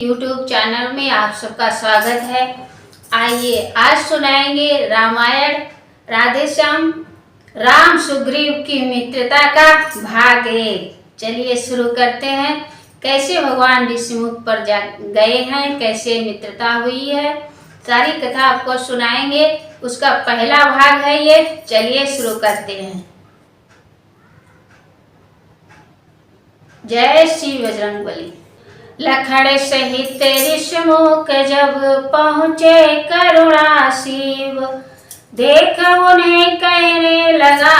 YouTube channel में आप सबका स्वागत है। आइए आज सुनाएंगे रामायण राधे श्याम राम सुग्रीव की मित्रता का भाग 1। चलिए शुरू करते हैं। कैसे भगवान ऋषिमुख पर गए हैं, कैसे मित्रता हुई है, सारी कथा आपको सुनाएंगे। उसका पहला भाग है ये। चलिए शुरू करते हैं। जय श्री बजरंगबली। लखन सहित ऋषिमुख जब पहुँचे करुणा शिव, देख उन्हें कहने लगा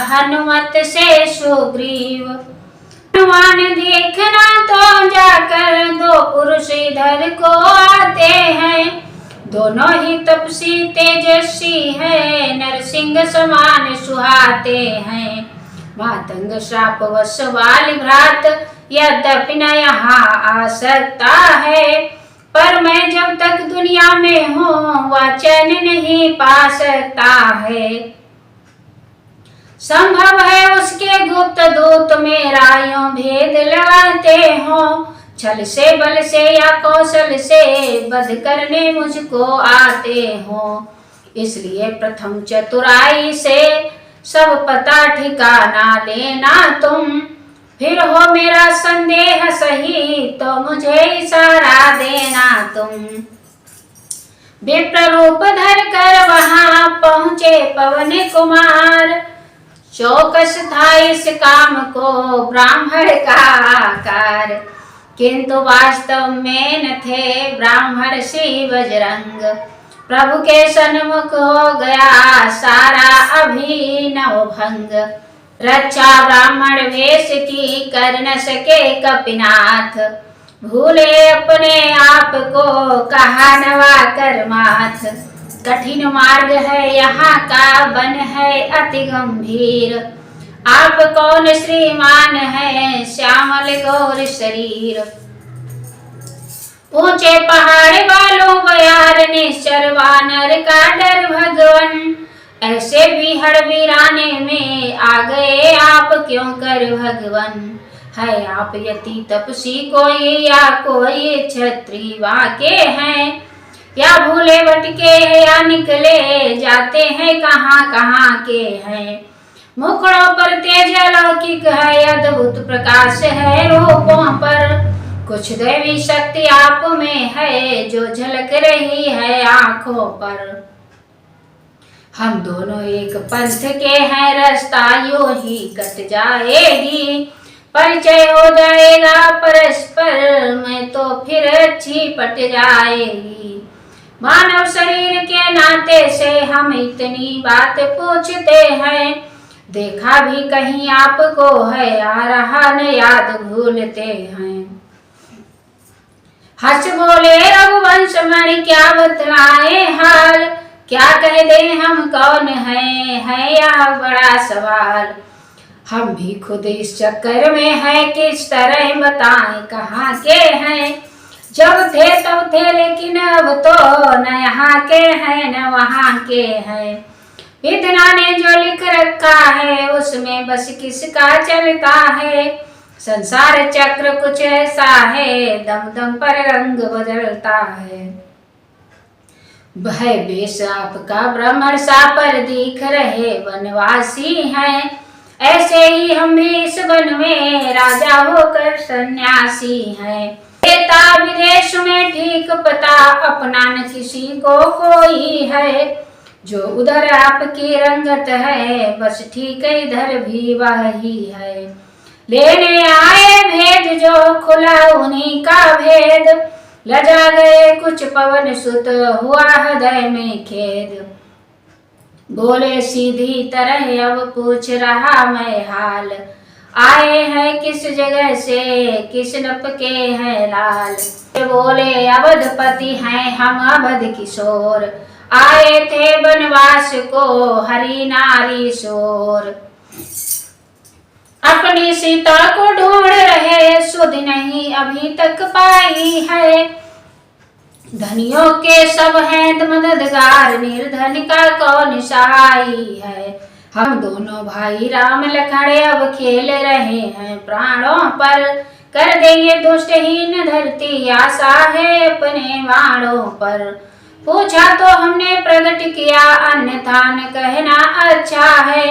हनुमत से सुग्रीव। हनुमान देखना तो जाकर दो पुरुष इधर को आते हैं, दोनों ही तपसी तेजस्वी है, नरसिंह समान सुहाते हैं। मातंग श्राप वश वाली भ्रात यद्यपि न यहाँ आ सकता है, पर मैं जब तक दुनिया में हूँ वह चैन नहीं पा सकता है। संभव है उसके गुप्त दूत मेरा यूं भेद लगाते हो, छल से बल से या कौशल से वध करने मुझको आते हो। इसलिए प्रथम चतुराई से सब पता ठिकाना लेना तुम, फिर हो मेरा संदेह सही तो मुझे इशारा देना तुम। विप्र रूप धर कर वहां पहुँचे पवन कुमार, चौकस था इस काम को ब्राह्मण का आकार, किंतु वास्तव में न थे ब्राह्मण श्री बजरंग। प्रभु के सन्मुख हो गया सारा अभिनव भंग, रक्षा ब्राह्मण वेश की कर न सके कपिनाथ, भूले अपने आप को कहा नवा कर माथ। कठिन मार्ग है यहाँ का बन है अति गंभीर, आप कौन श्रीमान है श्यामल गौर शरीर। ऊंचे पहाड़ वालों बयार निश्चर वानर का डर भगवन, ऐसे भी हड़बीराने में आ गए आप क्यों कर भगवन। है आप यति तपसी कोई या कोई क्षत्रिय वाके हैं, या भूले भटके या निकले जाते हैं कहाँ कहाँ के हैं। मुखड़ों पर तेज अलौकिक है, अद्भुत प्रकाश है रूपों पर, कुछ दैवी शक्ति आप में है जो झलक रही है आंखों पर। हम दोनों एक पंथ के हैं, रास्ता यूं ही कट जाएगी, परिचय हो जाएगा परस्पर में तो फिर अच्छी पट जाएगी। मानव शरीर के नाते से हम इतनी बात पूछते हैं, देखा भी कहीं आपको है आ रहा न याद भूलते हैं। हंस बोले रघुवंश मणि क्या बतलाए हाल, क्या कह दे हम कौन है यह बड़ा सवाल। हम भी खुद इस चक्कर में है, किस तरह बताएं कहाँ के हैं। जब थे तब थे लेकिन अब तो न यहाँ के हैं न वहाँ के हैं। विधाता ने जो लिख रखा है उसमें बस किसका चलता है। संसार चक्र कुछ ऐसा है, दम दम पर रंग बदलता है। भय बेश आपका ब्राह्मण सा पर दिख रहे वनवासी हैं, ऐसे ही हम भी इस वन में राजा होकर सन्यासी हैं। देता विदेश में ठीक पता अपना न किसी को कोई है, जो उधर आपकी रंगत है बस ठीक इधर भी वही है। लेने आए भेद जो खुला उन्हीं का भेद, लजा गए कुछ पवन सुत हुआ हृदय में खेद। बोले सीधी तरह अब पूछ रहा मैं हाल, आए हैं किस जगह से किस नप के हैं लाल। बोले अवधपति हैं हम अवध किशोर, आए थे वनवास को हरि नारी शोर। अपनी सीता को ढूंढ रहे सुध नहीं अभी तक पाई है, धनियों के सब हैं मददगार निर्धन का कौन सहाई है। हम दोनों भाई राम लखन अब खेल रहे हैं प्राणों पर, कर देंगे दुष्टहीन धरती आशा है अपने वाणों पर। पूछा तो हमने प्रकट किया अन्यथा न कहना अच्छा है।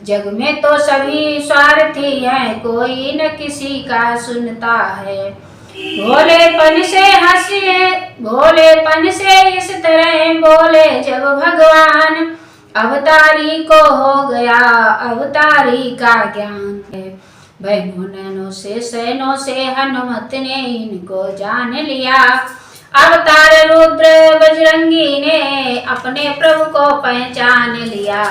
जग में तो सभी स्वार्थी हैं कोई न किसी का सुनता है। भोलेपन से इस तरह बोले जब भगवान अवतारी को हो गया अवतारी का ज्ञान है। बहनों नैनों से सैनों से हनुमत ने इनको जान लिया। अवतार रुद्र बजरंगी ने अपने प्रभु को पहचान लिया।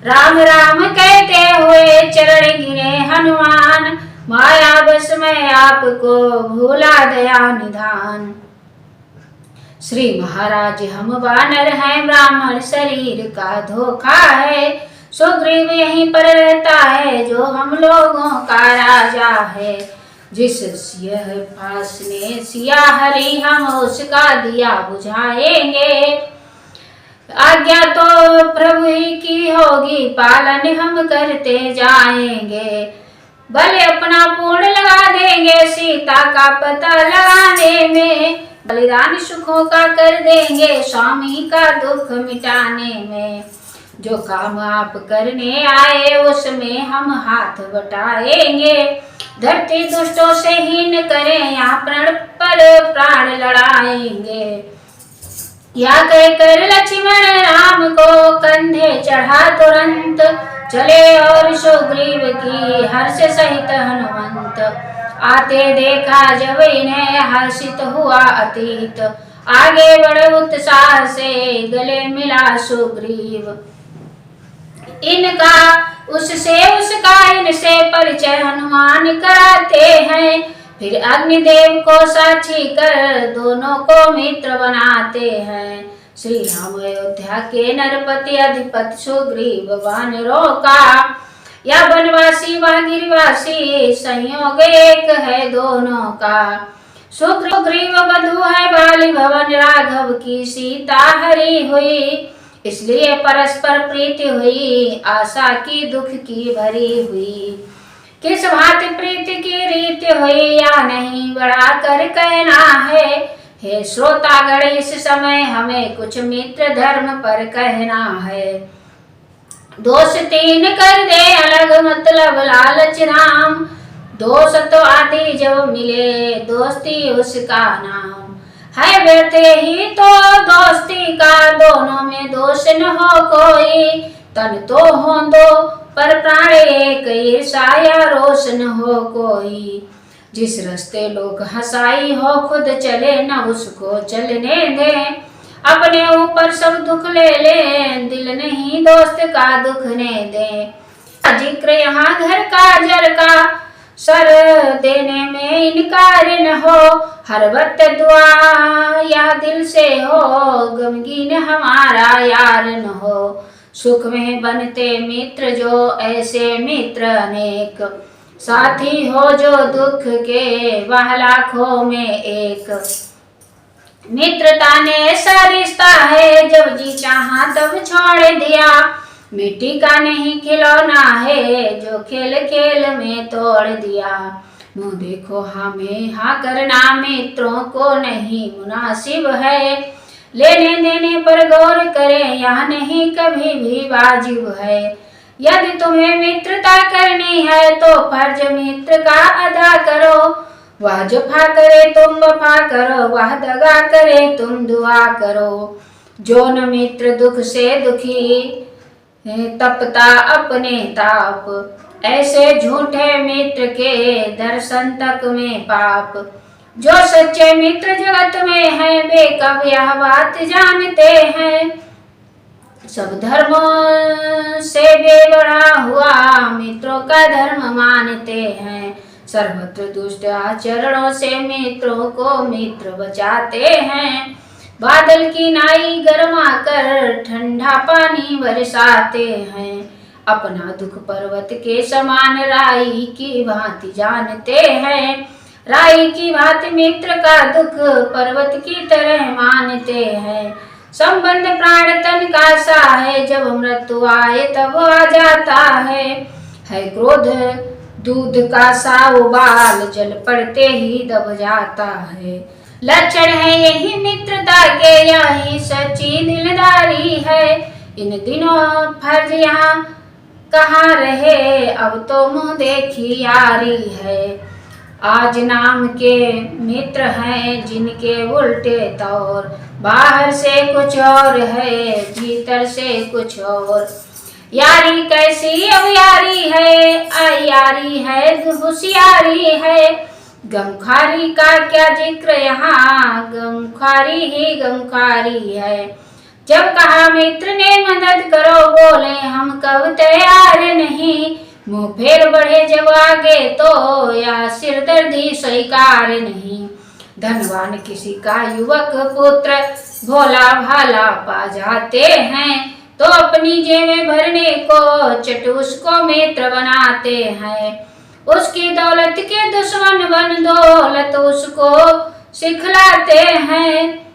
राम राम कहते हुए चरण गिरे हनुमान माया बस में आपको भूला दया निधान। श्री महाराज हम वानर हैं ब्राह्मण शरीर का धोखा है। सुग्रीव यहीं पर रहता है जो हम लोगों का राजा है। जिस फास ने सिया हरी हम उसका दिया बुझाएंगे। आज्ञा तो प्रभु ही की होगी पालन हम करते जाएंगे। बल अपना पूर्ण लगा देंगे सीता का पता लगाने में। बलिदान सुखों का कर देंगे स्वामी का दुख मिटाने में। जो काम आप करने आए उसमें हम हाथ बटाएंगे। धरती दुष्टों से हीन करें या प्राण पर प्राण लड़ाएंगे। या कहकर लक्ष्मण राम को कंधे चढ़ा तुरंत चले और सुग्रीव की हर्ष सहित हनुमंत। आते देखा जब इन्हें हर्षित हुआ अतीत। आगे बढ़े उत्साह से गले मिला सुग्रीव। इनका उससे उसका इनसे परिचय हनुमान कराते हैं। फिर अग्निदेव को साक्षी कर दोनों को मित्र बनाते हैं। श्री राम अयोध्या के नरपति अधिपति सुग्रीव वानरों का या वनवासी व गिरिवासी संयोग एक है दोनों का। सुग्रीव बधू है बाली भवन राघव की सीता हरी हुई। इसलिए परस्पर प्रीति हुई आशा की दुख की भरी हुई। किस भांति प्रीति की रीति हुई या नहीं बढ़ा कर कहना है। हे श्रोतागण इस समय हमें कुछ मित्र धर्म पर कहना है। दोष तीन कर दे अलग मतलब लालच राम। दोष तो आदि जब मिले दोस्ती उसका नाम है। व्यर्थ ही तो दोस्ती का दोनों में दोष न हो कोई। तन तो हो दो पर प्राण एक ईर्षा या रोष न हो कोई। जिस रास्ते लोग हंसाई हो खुद चले न उसको चलने दे। अपने ऊपर सब दुख ले ले दिल नहीं दोस्त का दुखने दे। जिक्र यहाँ घर का जर का सर देने में इनकार न हो। हर वक्त दुआ या दिल से हो गमगीन हमारा यार न हो। सुख में बनते मित्र जो ऐसे मित्र अनेक। साथी हो जो दुख के वह लाखों में एक। मित्रता ने ऐसा रिश्ता है जब जी चाहा तब छोड़ दिया। मिट्टी का नहीं खिलौना है जो खेल खेल में तोड़ दिया। मुँह देखो हमें हाँ करना मित्रों को नहीं मुनासिब है। लेने देने पर गौर करें यहाँ नहीं कभी भी वाजिब है। यदि तुम्हें मित्रता करनी है तो फर्ज मित्र का अदा करो। वह जफा करे तुम वफा करो वह दगा करे तुम दुआ करो। जो न मित्र दुख से दुखी तपता अपने ताप। ऐसे झूठे मित्र के दर्शन तक में पाप। जो सच्चे मित्र जगत में है वे कब यह बात जानते हैं। सब धर्मों से बेबड़ा हुआ मित्रों का धर्म मानते हैं। सर्वत्र दुष्ट आचरणों से मित्रों को मित्र बचाते हैं। बादल की नाई गरमा कर ठंडा पानी बरसाते हैं। अपना दुख पर्वत के समान राई की भांति जानते हैं। राई की भांति मित्र का दुख पर्वत की तरह मानते हैं। संबंध प्राण तन का सा है जब मृत्यु आए तब आ जाता है। क्रोध दूध का सा उबाल जल पड़ते ही दब जाता है। लक्षण है यही मित्रता के, यही सच्ची दिलदारी है। इन दिनों फर्ज यहाँ कहाँ रहे, अब तो मुंह देखी यारी है। आज नाम के मित्र हैं जिनके उल्टे तौर, बाहर से कुछ और है भीतर से कुछ और। यारी कैसी अब यारी है, यारी है होशियारी है। गमखारी का क्या जिक्र यहाँ, गमखारी ही गमखारी है। जब कहा मित्र ने मदद करो, बोले हम कब तैयार नहीं। मुंह फेर बढ़े जब आगे तो, या सिरदर्दी स्वीकार नहीं। धनवान किसी का युवक पुत्र भोला भाला पा जाते हैं, तो अपनी जेबें भरने को चट उसको मित्र बनाते हैं। उसकी दौलत के दुश्मन बन दौलत उसको सिखलाते हैं।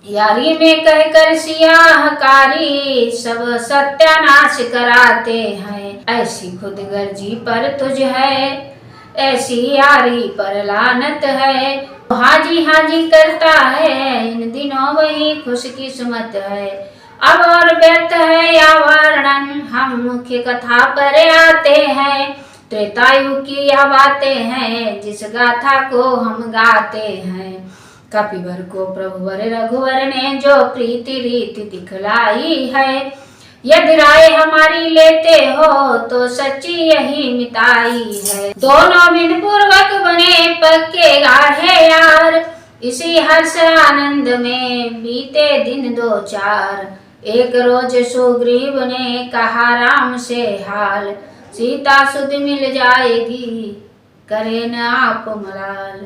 यारी में कहकर सियाहकारी सब सत्यानाश कराते हैं। ऐसी खुदगर्जी पर तुझ है, ऐसी यारी पर लानत है। हाजी हाजी करता है इन दिनों वही खुशकिस्मत है। अब और व्यर्थ है या वर्णन, हम मुख्य कथा पर आते हैं। त्रेतायु की यह बातें हैं जिस गाथा को हम गाते हैं। कपिवर को प्रभुवर रघुवर ने जो प्रीति रीति दिखलाई है। यदि राय हमारी लेते हो तो सच्ची यही मिताई है। दोनों बिन पूर्वक बने पक्के गाढ़े यार, इसी हर्ष आनंद में बीते दिन दो चार। एक रोज सुग्रीव ने कहा राम से हाल, सीता सुध मिल जाएगी करे न आप मलाल।